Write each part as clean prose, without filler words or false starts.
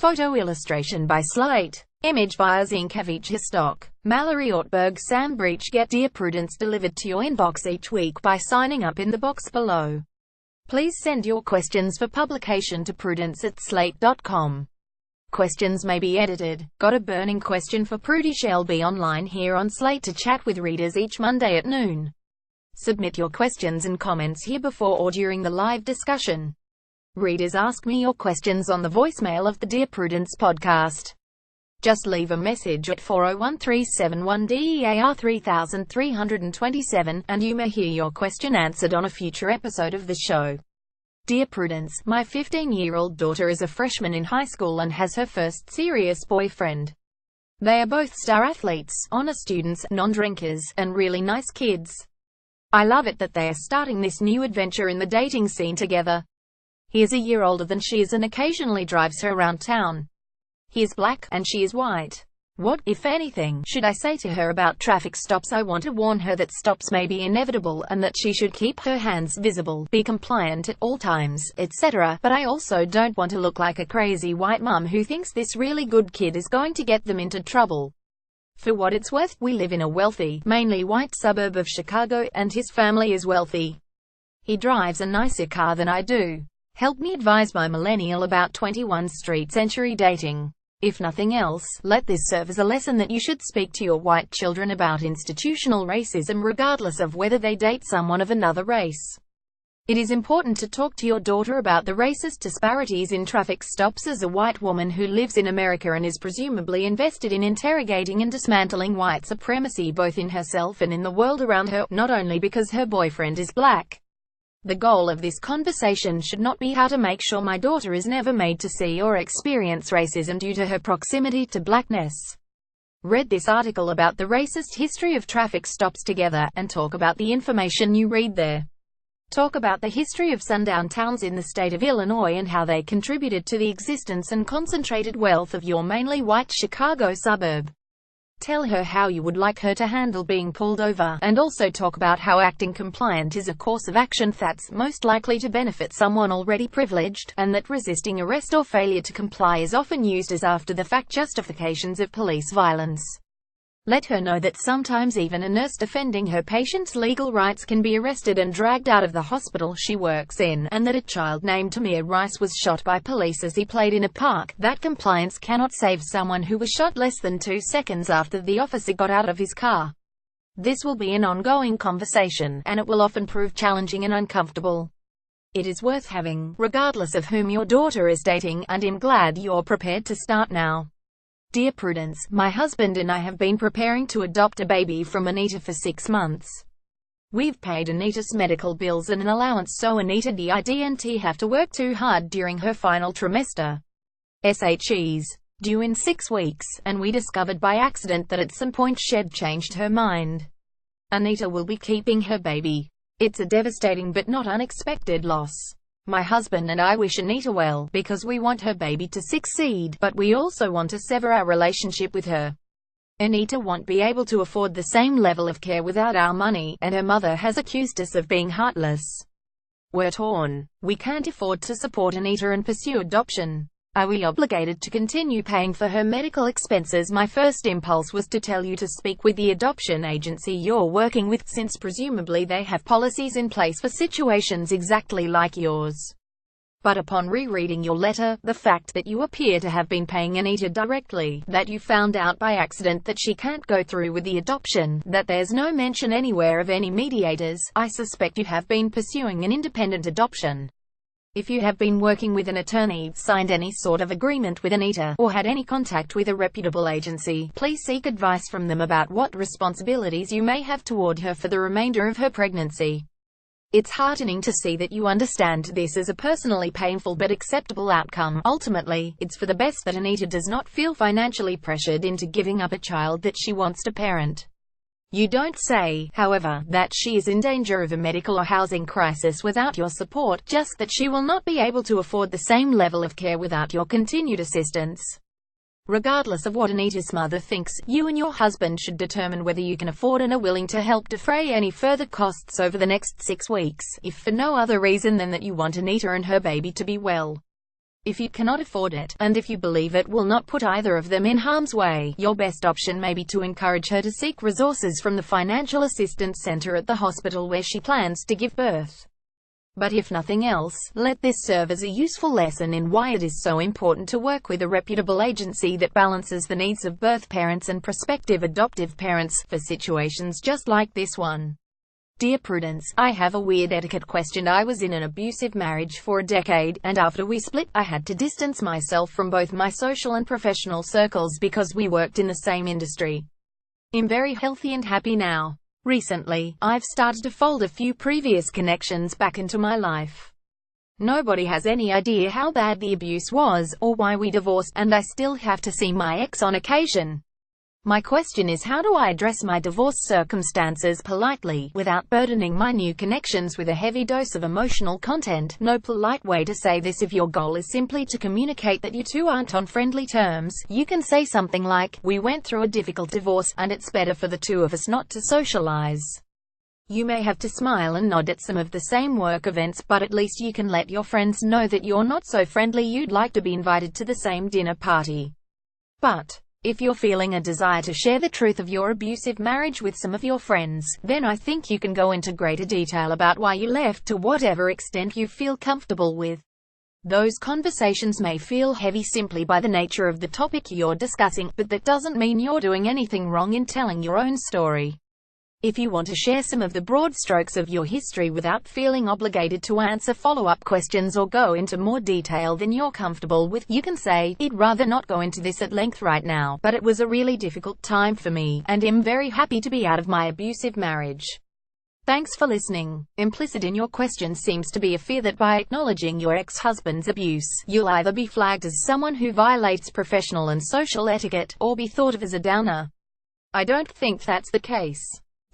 Photo illustration by Slate. Image by Zinkevich Stock. Mallory Ortberg. Sam Breach. Get Dear Prudence delivered to your inbox each week by signing up in the box below. Please send your questions for publication to prudence@slate.com. Questions may be edited. Got a burning question for Prudy? She'll be online here on Slate to chat with readers each Monday at noon. Submit your questions and comments here before or during the live discussion. Readers, ask me your questions on the voicemail of the Dear Prudence podcast. Just leave a message at 401-371-DEAR 3327, and you may hear your question answered on a future episode of the show. Dear Prudence, my 15-year-old daughter is a freshman in high school and has her first serious boyfriend. They are both star athletes, honor students, non-drinkers, and really nice kids. I love it that they are starting this new adventure in the dating scene together. He is a year older than she is and occasionally drives her around town. He is black, and she is white. What, if anything, should I say to her about traffic stops? I want to warn her that stops may be inevitable and that she should keep her hands visible, be compliant at all times, etc. But I also don't want to look like a crazy white mom who thinks this really good kid is going to get them into trouble. For what it's worth, we live in a wealthy, mainly white suburb of Chicago, and his family is wealthy. He drives a nicer car than I do. Help me advise my millennial about 21st century dating. If nothing else, let this serve as a lesson that you should speak to your white children about institutional racism regardless of whether they date someone of another race. It is important to talk to your daughter about the racist disparities in traffic stops as a white woman who lives in America and is presumably invested in interrogating and dismantling white supremacy both in herself and in the world around her, not only because her boyfriend is black. The goal of this conversation should not be how to make sure my daughter is never made to see or experience racism due to her proximity to blackness. Read this article about the racist history of traffic stops together, and talk about the information you read there. Talk about the history of sundown towns in the state of Illinois and how they contributed to the existence and concentrated wealth of your mainly white Chicago suburb. Tell her how you would like her to handle being pulled over, and also talk about how acting compliant is a course of action that's most likely to benefit someone already privileged, and that resisting arrest or failure to comply is often used as after-the-fact justifications of police violence. Let her know that sometimes even a nurse defending her patient's legal rights can be arrested and dragged out of the hospital she works in, and that a child named Tamir Rice was shot by police as he played in a park. That compliance cannot save someone who was shot less than 2 seconds after the officer got out of his car. This will be an ongoing conversation, and it will often prove challenging and uncomfortable. It is worth having, regardless of whom your daughter is dating, and I'm glad you're prepared to start now. Dear Prudence, my husband and I have been preparing to adopt a baby from Anita for 6 months. We've paid Anita's medical bills and an allowance so Anita didn't have to work too hard during her final trimester. SHE's due in 6 weeks, and we discovered by accident that at some point she'd changed her mind. Anita will be keeping her baby. It's a devastating but not unexpected loss. My husband and I wish Anita well, because we want her baby to succeed, but we also want to sever our relationship with her. Anita won't be able to afford the same level of care without our money, and her mother has accused us of being heartless. We're torn. We can't afford to support Anita and pursue adoption. Are we obligated to continue paying for her medical expenses? My first impulse was to tell you to speak with the adoption agency you're working with, since presumably they have policies in place for situations exactly like yours. But upon rereading your letter, the fact that you appear to have been paying Anita directly, that you found out by accident that she can't go through with the adoption, that there's no mention anywhere of any mediators, I suspect you have been pursuing an independent adoption. If you have been working with an attorney, signed any sort of agreement with Anita, or had any contact with a reputable agency, please seek advice from them about what responsibilities you may have toward her for the remainder of her pregnancy. It's heartening to see that you understand this as a personally painful but acceptable outcome. Ultimately, it's for the best that Anita does not feel financially pressured into giving up a child that she wants to parent. You don't say, however, that she is in danger of a medical or housing crisis without your support, just that she will not be able to afford the same level of care without your continued assistance. Regardless of what Anita's mother thinks, you and your husband should determine whether you can afford and are willing to help defray any further costs over the next 6 weeks, if for no other reason than that you want Anita and her baby to be well. If you cannot afford it, and if you believe it will not put either of them in harm's way, your best option may be to encourage her to seek resources from the Financial Assistance Center at the hospital where she plans to give birth. But if nothing else, let this serve as a useful lesson in why it is so important to work with a reputable agency that balances the needs of birth parents and prospective adoptive parents, for situations just like this one. Dear Prudence, I have a weird etiquette question. I was in an abusive marriage for a decade, and after we split, I had to distance myself from both my social and professional circles because we worked in the same industry. I'm very healthy and happy now. Recently, I've started to fold a few previous connections back into my life. Nobody has any idea how bad the abuse was, or why we divorced, and I still have to see my ex on occasion. My question is, how do I address my divorce circumstances politely, without burdening my new connections with a heavy dose of emotional content? No polite way to say this. If your goal is simply to communicate that you two aren't on friendly terms, you can say something like, "We went through a difficult divorce, and it's better for the two of us not to socialize." You may have to smile and nod at some of the same work events, but at least you can let your friends know that you're not so friendly you'd like to be invited to the same dinner party. But if you're feeling a desire to share the truth of your abusive marriage with some of your friends, then I think you can go into greater detail about why you left to whatever extent you feel comfortable with. Those conversations may feel heavy simply by the nature of the topic you're discussing, but that doesn't mean you're doing anything wrong in telling your own story. If you want to share some of the broad strokes of your history without feeling obligated to answer follow-up questions or go into more detail than you're comfortable with, you can say, "I'd rather not go into this at length right now, but it was a really difficult time for me, and I'm very happy to be out of my abusive marriage. Thanks for listening." Implicit in your question seems to be a fear that by acknowledging your ex-husband's abuse, you'll either be flagged as someone who violates professional and social etiquette, or be thought of as a downer. I don't think that's the case.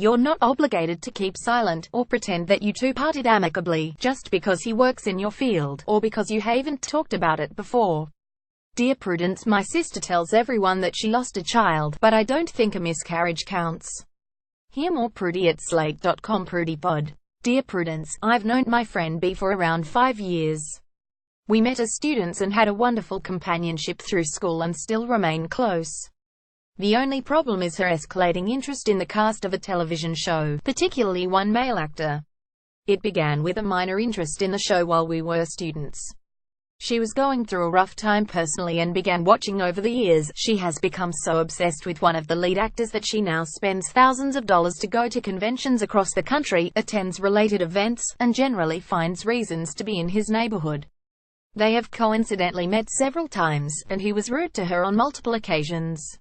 You're not obligated to keep silent, or pretend that you two parted amicably, just because he works in your field, or because you haven't talked about it before. Dear Prudence, my sister tells everyone that she lost a child, but I don't think a miscarriage counts. Hear more Prudy at slate.com. PrudyPod. Dear Prudence, I've known my friend B for around 5 years. We met as students and had a wonderful companionship through school and still remain close. The only problem is her escalating interest in the cast of a television show, particularly one male actor. It began with a minor interest in the show while we were students. She was going through a rough time personally and began watching over the years. She has become so obsessed with one of the lead actors that she now spends thousands of dollars to go to conventions across the country, attends related events, and generally finds reasons to be in his neighborhood. They have coincidentally met several times, and he was rude to her on multiple occasions.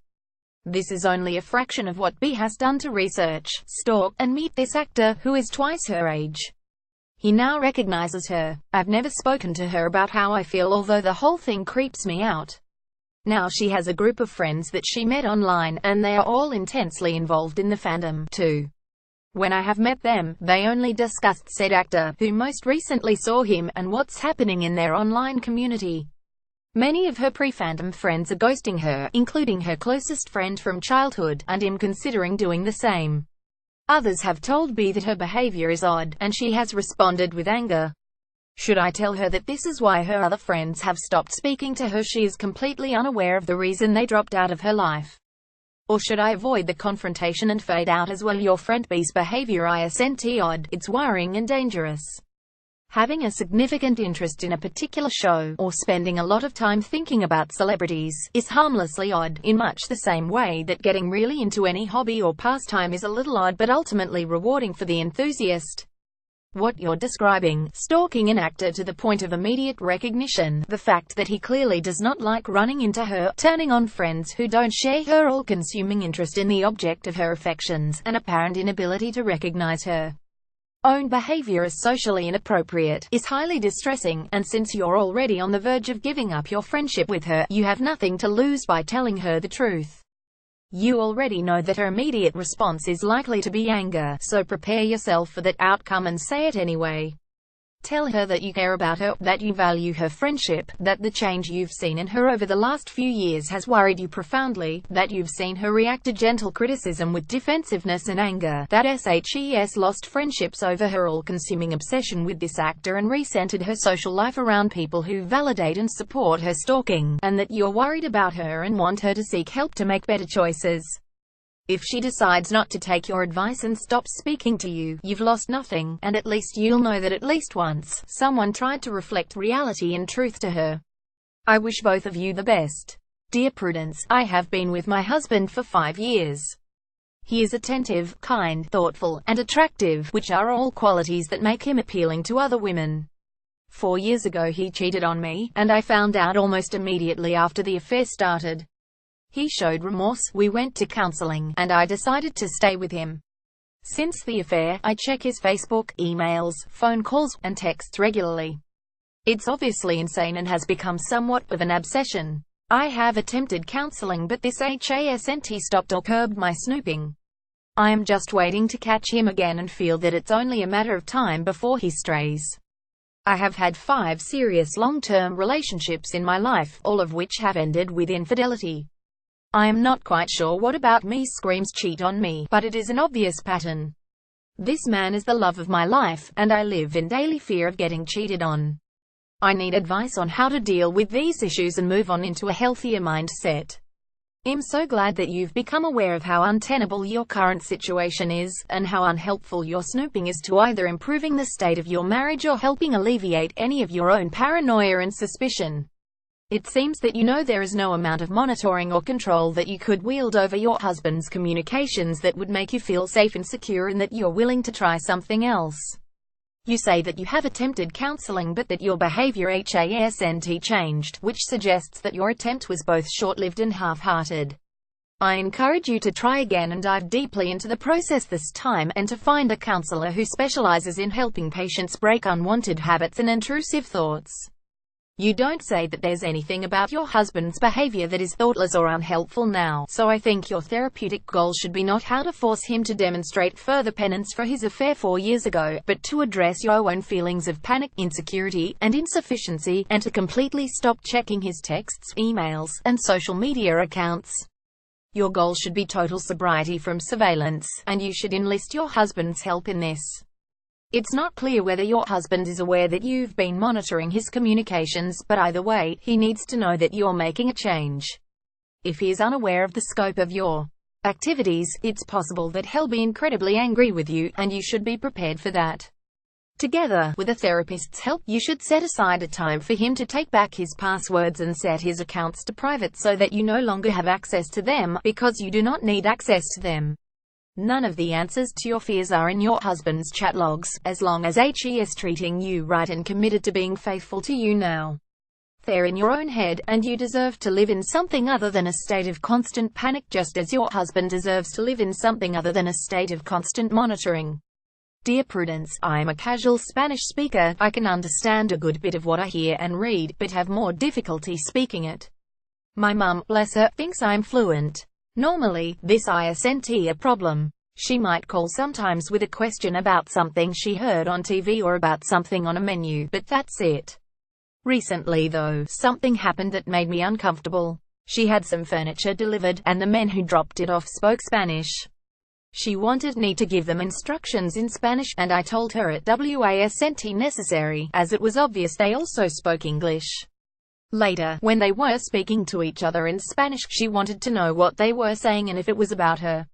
This is only a fraction of what B has done to research, stalk, and meet this actor, who is twice her age. He now recognizes her. I've never spoken to her about how I feel, although the whole thing creeps me out. Now she has a group of friends that she met online, and they are all intensely involved in the fandom, too. When I have met them, they only discussed said actor, who most recently saw him, and what's happening in their online community. Many of her pre-fandom friends are ghosting her, including her closest friend from childhood, and I'm considering doing the same. Others have told B that her behavior is odd, and she has responded with anger. Should I tell her that this is why her other friends have stopped speaking to her? She is completely unaware of the reason they dropped out of her life. Or should I avoid the confrontation and fade out as well? Your friend B's behavior isn't odd, it's worrying and dangerous. Having a significant interest in a particular show, or spending a lot of time thinking about celebrities, is harmlessly odd, in much the same way that getting really into any hobby or pastime is a little odd but ultimately rewarding for the enthusiast. What you're describing, stalking an actor to the point of immediate recognition, the fact that he clearly does not like running into her, turning on friends who don't share her all-consuming interest in the object of her affections, an apparent inability to recognize her own behavior as socially inappropriate, is highly distressing, and since you're already on the verge of giving up your friendship with her, you have nothing to lose by telling her the truth. You already know that her immediate response is likely to be anger, so prepare yourself for that outcome and say it anyway. Tell her that you care about her, that you value her friendship, that the change you've seen in her over the last few years has worried you profoundly, that you've seen her react to gentle criticism with defensiveness and anger, that she's lost friendships over her all-consuming obsession with this actor and recentered her social life around people who validate and support her stalking, and that you're worried about her and want her to seek help to make better choices. If she decides not to take your advice and stops speaking to you, you've lost nothing, and at least you'll know that at least once, someone tried to reflect reality and truth to her. I wish both of you the best. Dear Prudence, I have been with my husband for 5 years. He is attentive, kind, thoughtful, and attractive, which are all qualities that make him appealing to other women. 4 years ago he cheated on me, and I found out almost immediately after the affair started. He showed remorse, we went to counseling, and I decided to stay with him. Since the affair, I check his Facebook, emails, phone calls, and texts regularly. It's obviously insane and has become somewhat of an obsession. I have attempted counseling, but this hasn't stopped or curbed my snooping. I am just waiting to catch him again and feel that it's only a matter of time before he strays. I have had 5 serious long-term relationships in my life, all of which have ended with infidelity. I am not quite sure what about me screams cheat on me, but it is an obvious pattern. This man is the love of my life, and I live in daily fear of getting cheated on. I need advice on how to deal with these issues and move on into a healthier mindset. I'm so glad that you've become aware of how untenable your current situation is, and how unhelpful your snooping is to either improving the state of your marriage or helping alleviate any of your own paranoia and suspicion. It seems that you know there is no amount of monitoring or control that you could wield over your husband's communications that would make you feel safe and secure, and that you're willing to try something else. You say that you have attempted counseling but that your behavior hasn't changed, which suggests that your attempt was both short-lived and half-hearted. I encourage you to try again and dive deeply into the process this time, and to find a counselor who specializes in helping patients break unwanted habits and intrusive thoughts. You don't say that there's anything about your husband's behavior that is thoughtless or unhelpful now, so I think your therapeutic goal should be not how to force him to demonstrate further penance for his affair 4 years ago, but to address your own feelings of panic, insecurity, and insufficiency, and to completely stop checking his texts, emails, and social media accounts. Your goal should be total sobriety from surveillance, and you should enlist your husband's help in this. It's not clear whether your husband is aware that you've been monitoring his communications, but either way, he needs to know that you're making a change. If he is unaware of the scope of your activities, it's possible that he'll be incredibly angry with you, and you should be prepared for that. Together, with a therapist's help, you should set aside a time for him to take back his passwords and set his accounts to private so that you no longer have access to them, because you do not need access to them. None of the answers to your fears are in your husband's chat logs, as long as he is treating you right and committed to being faithful to you now. They're in your own head, and you deserve to live in something other than a state of constant panic, just as your husband deserves to live in something other than a state of constant monitoring. Dear Prudence, I'm a casual Spanish speaker. I can understand a good bit of what I hear and read, but have more difficulty speaking it. My mum, bless her, thinks I'm fluent. Normally, this isn't a problem. She might call sometimes with a question about something she heard on TV or about something on a menu, but that's it. Recently though, something happened that made me uncomfortable. She had some furniture delivered, and the men who dropped it off spoke Spanish. She wanted me to give them instructions in Spanish, and I told her it wasn't necessary, as it was obvious they also spoke English. Later, when they were speaking to each other in Spanish, she wanted to know what they were saying and if it was about her.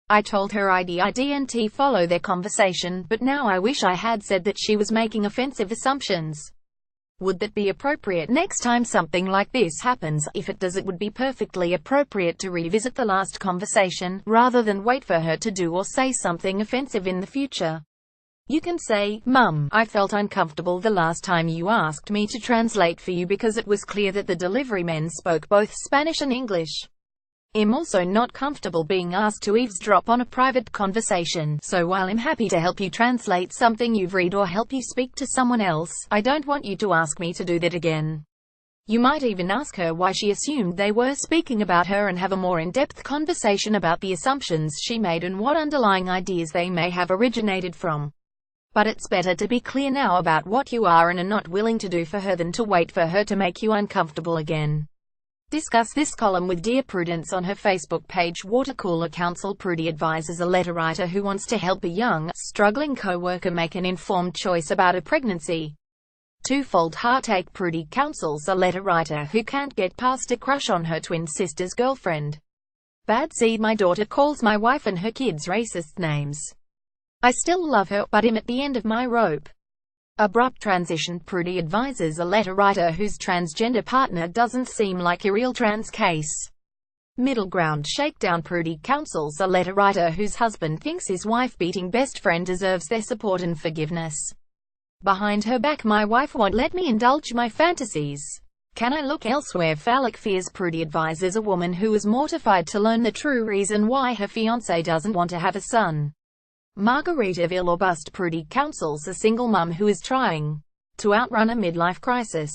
I told her I didn't follow their conversation, but now I wish I had said that she was making offensive assumptions. Would that be appropriate next time something like this happens? If it does, it would be perfectly appropriate to revisit the last conversation, rather than wait for her to do or say something offensive in the future. You can say, "Mum, I felt uncomfortable the last time you asked me to translate for you because it was clear that the delivery men spoke both Spanish and English. I'm also not comfortable being asked to eavesdrop on a private conversation, so while I'm happy to help you translate something you've read or help you speak to someone else, I don't want you to ask me to do that again." You might even ask her why she assumed they were speaking about her and have a more in-depth conversation about the assumptions she made and what underlying ideas they may have originated from. But it's better to be clear now about what you are and are not willing to do for her than to wait for her to make you uncomfortable again. Discuss this column with Dear Prudence on her Facebook page. Watercooler Counsel. Prudy advises a letter writer who wants to help a young, struggling co-worker make an informed choice about a pregnancy. Twofold heartache. Prudy counsels a letter writer who can't get past a crush on her twin sister's girlfriend. Bad seed. My daughter calls my wife and her kids racist names. I still love her, but I'm at the end of my rope. Abrupt transition. Prudy advises a letter writer whose transgender partner doesn't seem like a real trans case. Middle ground. Shakedown. Prudy counsels a letter writer whose husband thinks his wife-beating best friend deserves their support and forgiveness. Behind her back, my wife won't let me indulge my fantasies. Can I look elsewhere? Phallic fears. Prudy advises a woman who is mortified to learn the true reason why her fiancé doesn't want to have a son. Margaritaville or bust. Prudy counsels a single mum who is trying to outrun a midlife crisis.